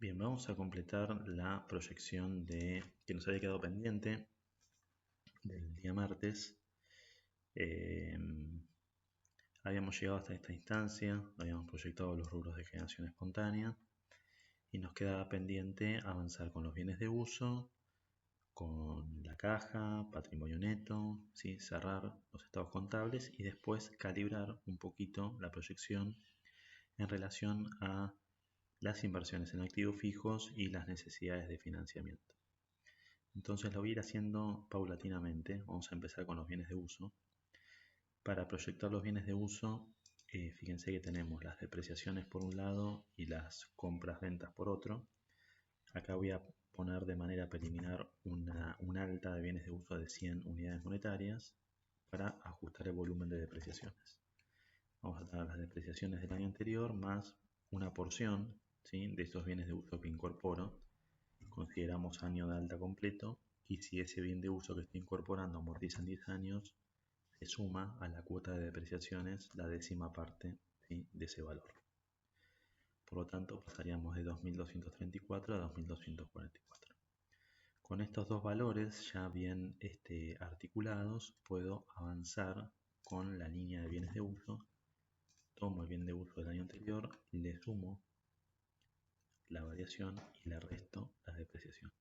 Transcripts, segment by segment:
Bien, vamos a completar la proyección que nos había quedado pendiente del día martes. Eh, Habíamos llegado hasta esta instancia, habíamos proyectado los rubros de generación espontánea y nos quedaba pendiente avanzar con los bienes de uso, con la caja, patrimonio neto, ¿sí? Cerrar los estados contables y después calibrar un poquito la proyección en relación a las inversiones en activos fijos y las necesidades de financiamiento. Entonces lo voy a ir haciendo paulatinamente. Vamos a empezar con los bienes de uso. Para proyectar los bienes de uso, fíjense que tenemos las depreciaciones por un lado y las compras-ventas por otro. Acá voy a poner de manera preliminar una alta de bienes de uso de 100 unidades monetarias para ajustar el volumen de depreciaciones. Vamos a tener las depreciaciones del año anterior más una porción, ¿sí?, de estos bienes de uso que incorporo. Consideramos año de alta completo y si ese bien de uso que estoy incorporando amortiza en 10 años, se suma a la cuota de depreciaciones la décima parte, ¿sí?, de ese valor. Por lo tanto, pasaríamos de 2.234 a 2.244. Con estos dos valores ya bien articulados, puedo avanzar con la línea de bienes de uso. Tomo el bien de uso del año anterior, le sumo la variación y le resto la depreciación.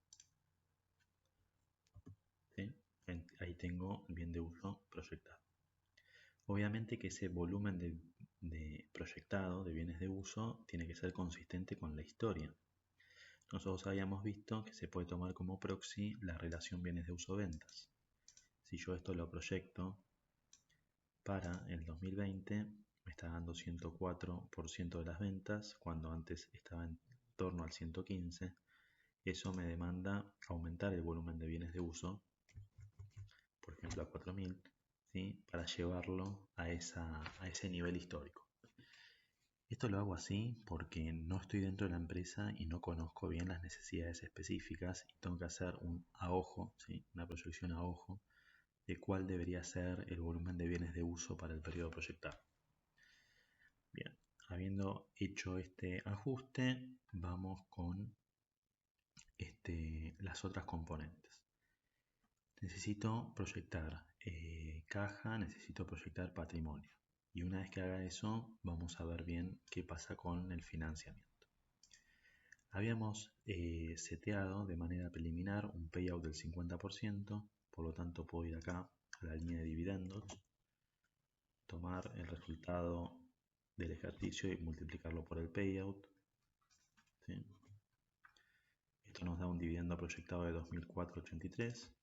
¿Sí? Ahí tengo el bien de uso proyectado. Obviamente que ese volumen de proyectado de bienes de uso tiene que ser consistente con la historia. Nosotros habíamos visto que se puede tomar como proxy la relación bienes de uso-ventas. Si yo esto lo proyecto para el 2020, me está dando 104% de las ventas, cuando antes estaba en torno al 115%. Eso me demanda aumentar el volumen de bienes de uso, por ejemplo a 4.000, ¿sí?, para llevarlo a ese nivel histórico. Esto lo hago así porque no estoy dentro de la empresa y no conozco bien las necesidades específicas y tengo que hacer un a ojo, ¿sí?, una proyección a ojo de cuál debería ser el volumen de bienes de uso para el periodo proyectado. Bien, habiendo hecho este ajuste, vamos con las otras componentes. Necesito proyectar caja, necesito proyectar patrimonio. Y una vez que haga eso, vamos a ver bien qué pasa con el financiamiento. Habíamos seteado de manera preliminar un payout del 50%, por lo tanto puedo ir acá a la línea de dividendos, tomar el resultado del ejercicio y multiplicarlo por el payout. ¿Sí? Esto nos da un dividendo proyectado de 2.483.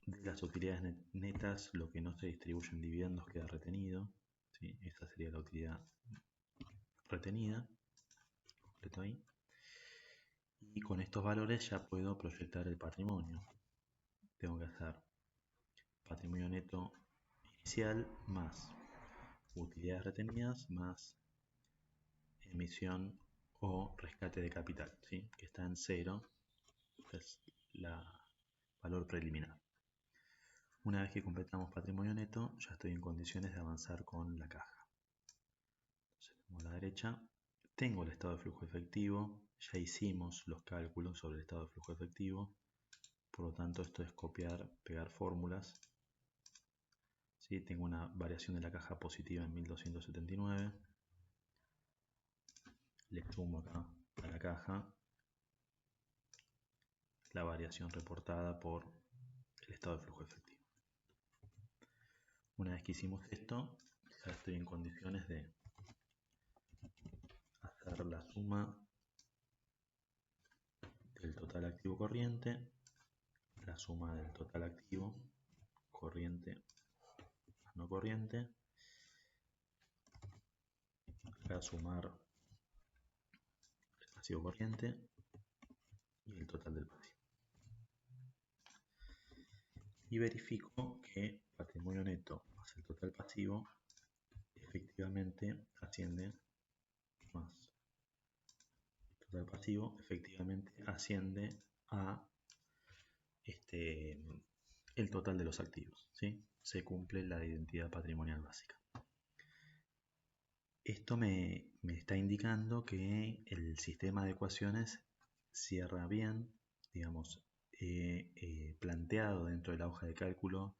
De las utilidades netas, lo que no se distribuye en dividendos queda retenido. ¿Sí? Esta sería la utilidad retenida. Completo ahí. Y con estos valores ya puedo proyectar el patrimonio. Tengo que hacer patrimonio neto inicial más utilidades retenidas más emisión o rescate de capital, ¿sí?, que está en 0, es el valor preliminar. Una vez que completamos patrimonio neto, ya estoy en condiciones de avanzar con la caja. Entonces, a la derecha, tengo el estado de flujo efectivo, ya hicimos los cálculos sobre el estado de flujo efectivo, por lo tanto esto es copiar, pegar fórmulas. ¿Sí? Tengo una variación de la caja positiva en 1.279, le sumo acá a la caja la variación reportada por el estado de flujo efectivo. Una vez que hicimos esto, ya estoy en condiciones de hacer la suma del total activo corriente, la suma del total activo corriente más no corriente, acá sumar el pasivo corriente y el total del pasivo. Y verifico que patrimonio neto más el total pasivo efectivamente asciende más total pasivo efectivamente asciende a el total de los activos, ¿sí? Se cumple la identidad patrimonial básica. esto me está indicando que el sistema de ecuaciones cierra bien, digamos, planteado dentro de la hoja de cálculo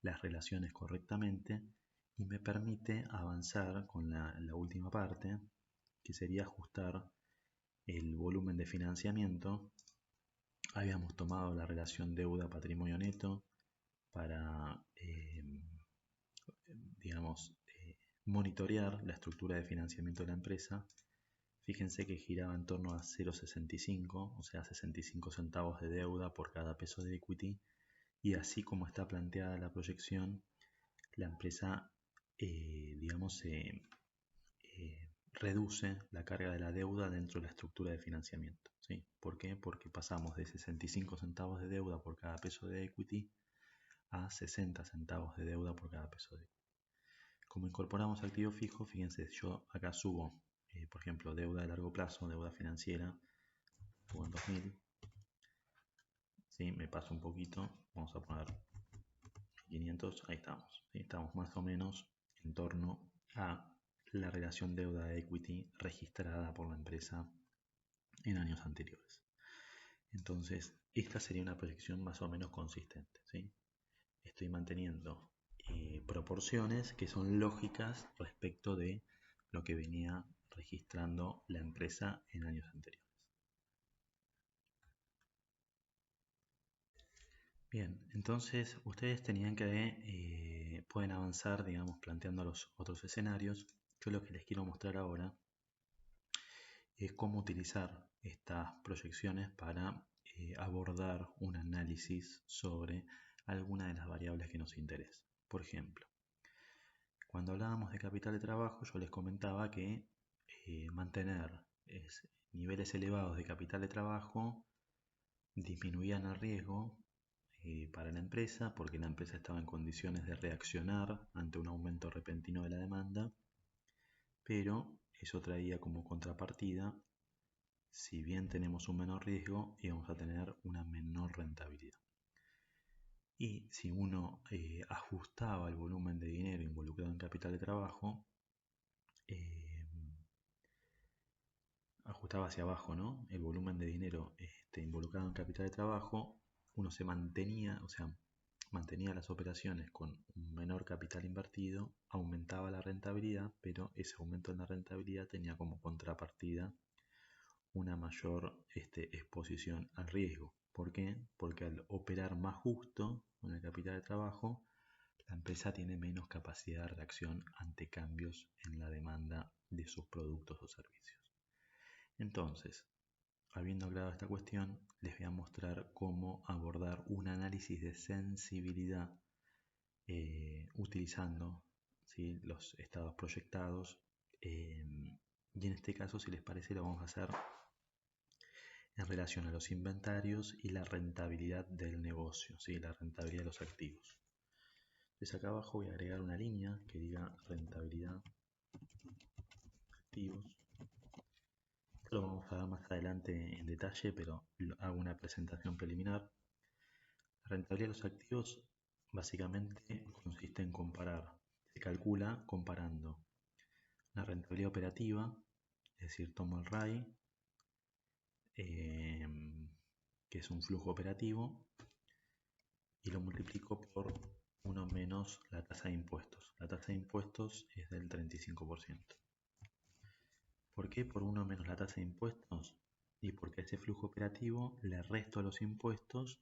las relaciones correctamente y me permite avanzar con la última parte, que sería ajustar el volumen de financiamiento. Habíamos tomado la relación deuda-patrimonio neto para, digamos, monitorear la estructura de financiamiento de la empresa. Fíjense que giraba en torno a 0,65, o sea, 65 centavos de deuda por cada peso de equity, y así como está planteada la proyección, la empresa, digamos, reduce la carga de la deuda dentro de la estructura de financiamiento. ¿Sí? ¿Por qué? Porque pasamos de 65 centavos de deuda por cada peso de equity a 60 centavos de deuda por cada peso de equity. Como incorporamos activo fijo, fíjense, yo acá subo, por ejemplo, deuda de largo plazo, deuda financiera, subo en 2000, ¿sí? Me paso un poquito, vamos a poner 500, ahí estamos, ¿sí? Estamos más o menos en torno a la relación deuda-equity registrada por la empresa en años anteriores. Entonces, esta sería una proyección más o menos consistente, ¿sí? Estoy manteniendo proporciones que son lógicas respecto de lo que venía registrando la empresa en años anteriores. Bien, entonces ustedes tenían que, pueden avanzar, digamos, planteando los otros escenarios. Yo lo que les quiero mostrar ahora es cómo utilizar estas proyecciones para abordar un análisis sobre alguna de las variables que nos interesa. Por ejemplo, cuando hablábamos de capital de trabajo, yo les comentaba que mantener niveles elevados de capital de trabajo disminuían el riesgo para la empresa, porque la empresa estaba en condiciones de reaccionar ante un aumento repentino de la demanda, pero eso traía como contrapartida, si bien tenemos un menor riesgo, íbamos a tener una menor rentabilidad. Y si uno ajustaba el volumen de dinero involucrado en capital de trabajo, ajustaba hacia abajo, ¿no? El volumen de dinero involucrado en capital de trabajo, uno se mantenía, o sea, mantenía las operaciones con un menor capital invertido, aumentaba la rentabilidad, pero ese aumento en la rentabilidad tenía como contrapartida una mayor exposición al riesgo. ¿Por qué? Porque al operar más justo con el capital de trabajo, la empresa tiene menos capacidad de reacción ante cambios en la demanda de sus productos o servicios. Entonces, habiendo aclarado esta cuestión, les voy a mostrar cómo abordar un análisis de sensibilidad utilizando, ¿sí?, los estados proyectados. Y en este caso, si les parece, lo vamos a hacer en relación a los inventarios y la rentabilidad del negocio, ¿sí?, la rentabilidad de los activos. Entonces acá abajo voy a agregar una línea que diga rentabilidad activos. Esto lo vamos a ver más adelante en detalle, pero hago una presentación preliminar. La rentabilidad de los activos básicamente consiste en comparar, se calcula comparando la rentabilidad operativa, es decir, tomo el RAI, que es un flujo operativo, y lo multiplico por 1 menos la tasa de impuestos. La tasa de impuestos es del 35%. ¿Por qué por 1 menos la tasa de impuestos? Y porque a ese flujo operativo le resto los impuestos,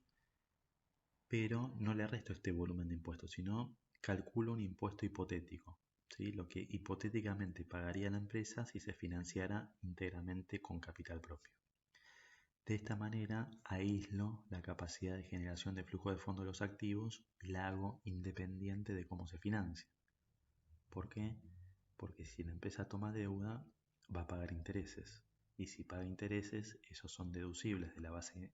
pero no le resto este volumen de impuestos, sino calculo un impuesto hipotético, ¿sí?, lo que hipotéticamente pagaría la empresa si se financiara íntegramente con capital propio. De esta manera aíslo la capacidad de generación de flujo de fondo de los activos y la hago independiente de cómo se financia. ¿Por qué? Porque si la empresa toma deuda, va a pagar intereses. Y si paga intereses, esos son deducibles de la base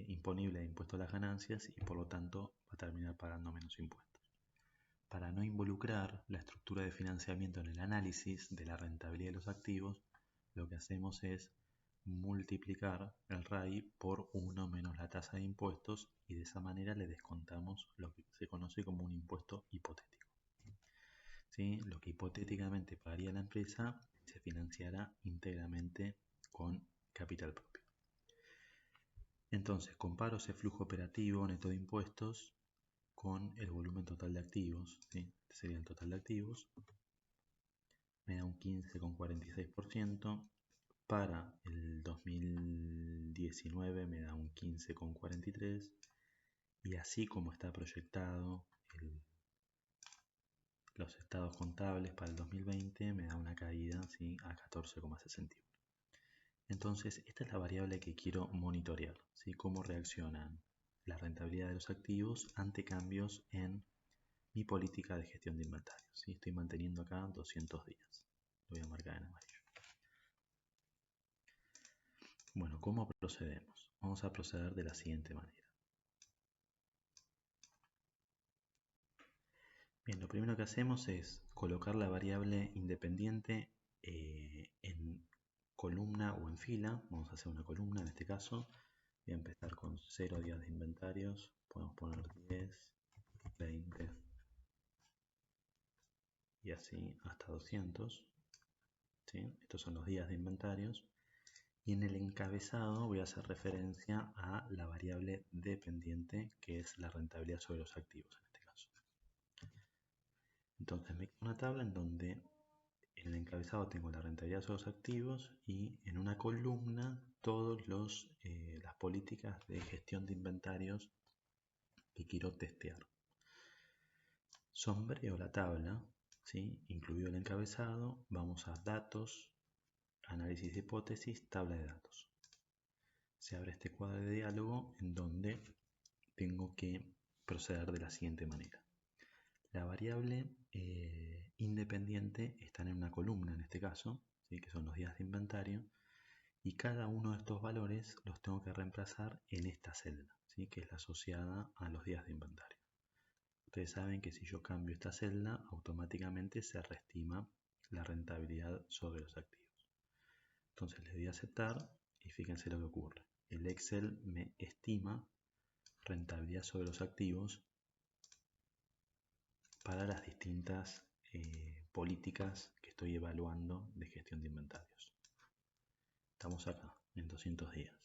imponible de impuesto a las ganancias y por lo tanto va a terminar pagando menos impuestos. Para no involucrar la estructura de financiamiento en el análisis de la rentabilidad de los activos, lo que hacemos es multiplicar el RAI por 1 menos la tasa de impuestos y de esa manera le descontamos lo que se conoce como un impuesto hipotético. ¿sí? Lo que hipotéticamente pagaría la empresa se financiará íntegramente con capital propio. Entonces, comparo ese flujo operativo neto de impuestos con el volumen total de activos, ¿sí? Este sería el total de activos. Me da un 15,46%. Para el 2019 me da un 15,43%. Y así como está proyectado los estados contables para el 2020, me da una caída, ¿sí?, a 14,61%. Entonces, esta es la variable que quiero monitorear, ¿sí? Cómo reaccionan la rentabilidad de los activos ante cambios en mi política de gestión de inventarios, ¿sí? Estoy manteniendo acá 200 días. Lo voy a marcar en amarillo. Bueno, ¿cómo procedemos? Vamos a proceder de la siguiente manera. Bien, lo primero que hacemos es colocar la variable independiente en columna o en fila. Vamos a hacer una columna en este caso. Voy a empezar con 0 días de inventarios. Podemos poner 10, 20 y así hasta 200. ¿Sí? Estos son los días de inventarios. Y en el encabezado voy a hacer referencia a la variable dependiente, que es la rentabilidad sobre los activos en este caso. Entonces me queda una tabla en donde en el encabezado tengo la rentabilidad sobre los activos y en una columna todas las políticas de gestión de inventarios que quiero testear. Sombreo la tabla, ¿sí?, incluido el encabezado. Vamos a datos, análisis de hipótesis, tabla de datos. Se abre este cuadro de diálogo en donde tengo que proceder de la siguiente manera. La variable independiente está en una columna en este caso, ¿sí?, que son los días de inventario, y cada uno de estos valores los tengo que reemplazar en esta celda, ¿sí?, que es la asociada a los días de inventario. Ustedes saben que si yo cambio esta celda, automáticamente se reestima la rentabilidad sobre los activos. Entonces le doy a aceptar y fíjense lo que ocurre. El Excel me estima rentabilidad sobre los activos para las distintas políticas que estoy evaluando de gestión de inventarios. Estamos acá, en 200 días.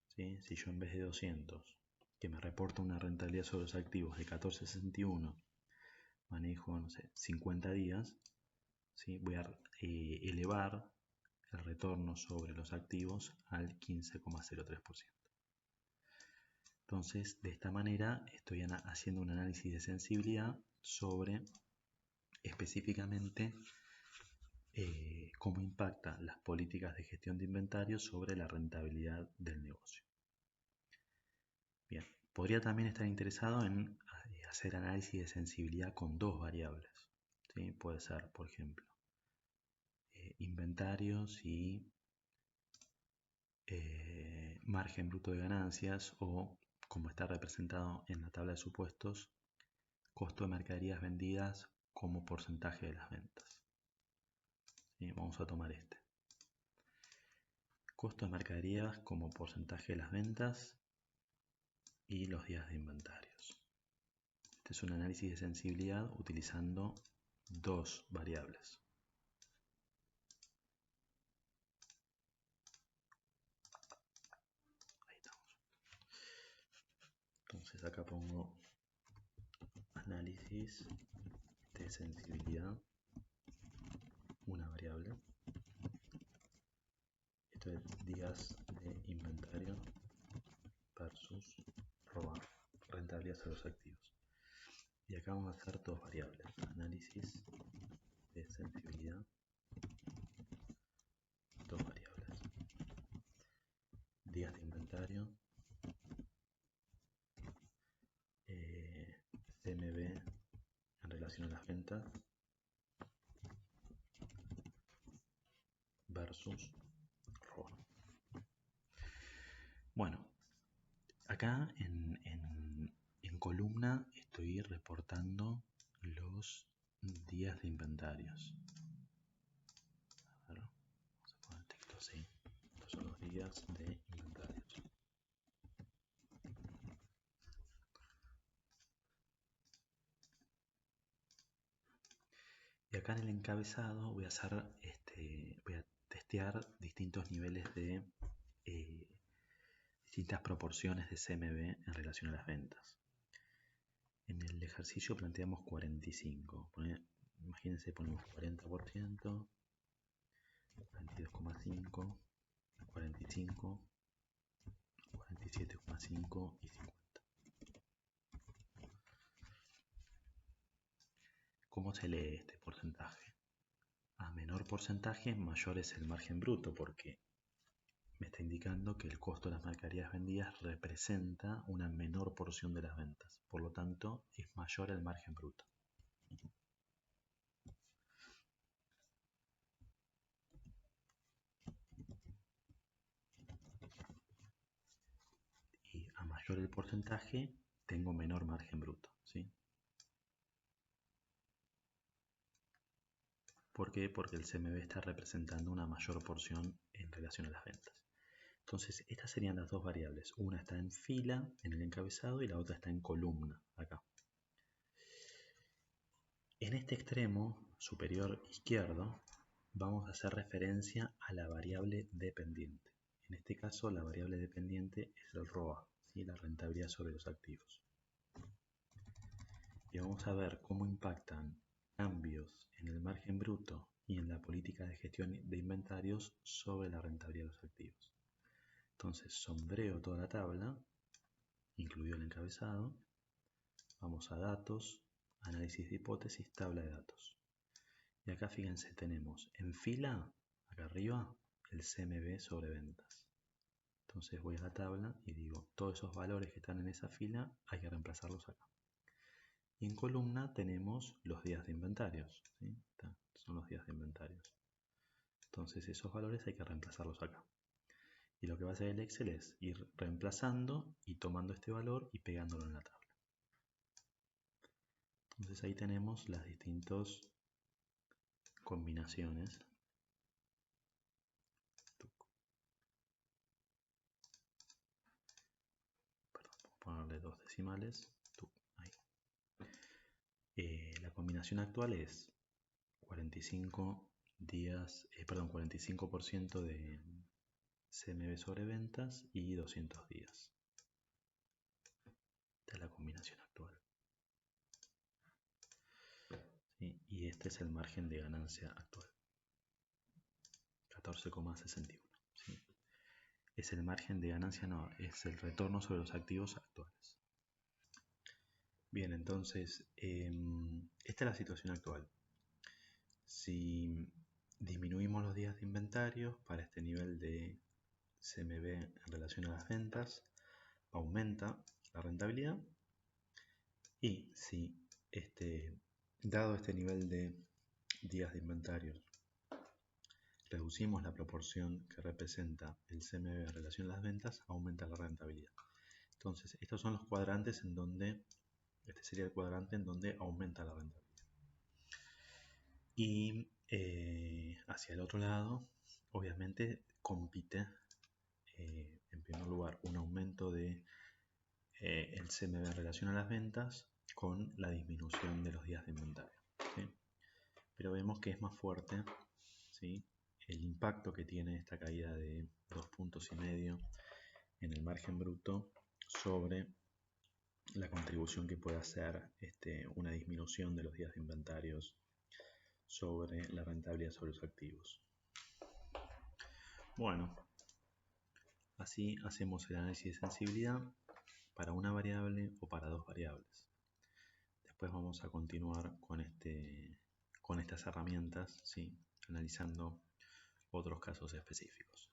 ¿Sí? Si yo en vez de 200, que me reporta una rentabilidad sobre los activos de 14,61, manejo, no sé, 50 días, ¿sí?, voy a elevar el retorno sobre los activos al 15,03%. Entonces, de esta manera estoy haciendo un análisis de sensibilidad sobre específicamente cómo impactan las políticas de gestión de inventarios sobre la rentabilidad del negocio. Bien, podría también estar interesado en hacer análisis de sensibilidad con dos variables, ¿sí? Puede ser, por ejemplo, inventarios y margen bruto de ganancias, o como está representado en la tabla de supuestos, costo de mercaderías vendidas como porcentaje de las ventas. ¿Sí? Vamos a tomar este. Costo de mercaderías como porcentaje de las ventas y los días de inventarios. Este es un análisis de sensibilidad utilizando dos variables. Ahí estamos. Entonces acá pongo análisis de sensibilidad, una variable. Esto es días de inventario versus rentabilidad sobre los activos. Y acá vamos a hacer dos variables. Análisis de sensibilidad, dos variables. Días de inventario, CMB en relación a las ventas versus ROA. Bueno, acá en columna estoy reportando los días de inventarios. A ver, vamos a poner el texto así. Estos son los días de inventarios. acá en el encabezado voy a testear distintos niveles de distintas proporciones de CMB en relación a las ventas. En el ejercicio planteamos 45. Imagínense, ponemos 40%, 42,5, 45, 47,5 y 50. ¿Cómo se lee este porcentaje? A menor porcentaje, mayor es el margen bruto, porque me está indicando que el costo de las mercaderías vendidas representa una menor porción de las ventas. Por lo tanto, es mayor el margen bruto. Y a mayor el porcentaje, tengo menor margen bruto, ¿sí? ¿Por qué? Porque el CMB está representando una mayor porción en relación a las ventas. Entonces, estas serían las dos variables. Una está en fila, en el encabezado, y la otra está en columna, acá. En este extremo superior izquierdo, vamos a hacer referencia a la variable dependiente. En este caso, la variable dependiente es el ROA, ¿sí? La rentabilidad sobre los activos. Y vamos a ver cómo impactan cambios en el margen bruto y en la política de gestión de inventarios sobre la rentabilidad de los activos. Entonces, sombreo toda la tabla, incluido el encabezado. Vamos a datos, análisis de hipótesis, tabla de datos. Y acá fíjense, tenemos en fila, acá arriba, el CMB sobre ventas. Entonces voy a la tabla y digo, todos esos valores que están en esa fila hay que reemplazarlos acá. Y en columna tenemos los días de inventarios, ¿sí? Son los días de inventarios. Entonces esos valores hay que reemplazarlos acá. Y lo que va a hacer el Excel es ir reemplazando y tomando este valor y pegándolo en la tabla. Entonces ahí tenemos las distintas combinaciones. Perdón, voy a ponerle 2 decimales. Ahí. La combinación actual es 45 días, 45% de CMB sobre ventas y 200 días. Esta es la combinación actual. ¿Sí? Y este es el margen de ganancia actual. 14,61. ¿Sí? Es el margen de ganancia, no, es el retorno sobre los activos actuales. Bien, entonces, esta es la situación actual. Si disminuimos los días de inventarios para este nivel de CMB en relación a las ventas, aumenta la rentabilidad. Y si dado este nivel de días de inventarios, reducimos la proporción que representa el CMB en relación a las ventas, aumenta la rentabilidad. Entonces, estos son los cuadrantes en donde, este sería el cuadrante en donde aumenta la rentabilidad. Y hacia el otro lado, obviamente compite, en primer lugar, un aumento de el CMB en relación a las ventas con la disminución de los días de inventario, ¿sí? Pero vemos que es más fuerte, ¿sí?, el impacto que tiene esta caída de 2,5 puntos en el margen bruto sobre la contribución que puede hacer una disminución de los días de inventarios sobre la rentabilidad sobre los activos. Bueno, así hacemos el análisis de sensibilidad para una variable o para dos variables. Después vamos a continuar con estas herramientas, ¿sí?, analizando otros casos específicos.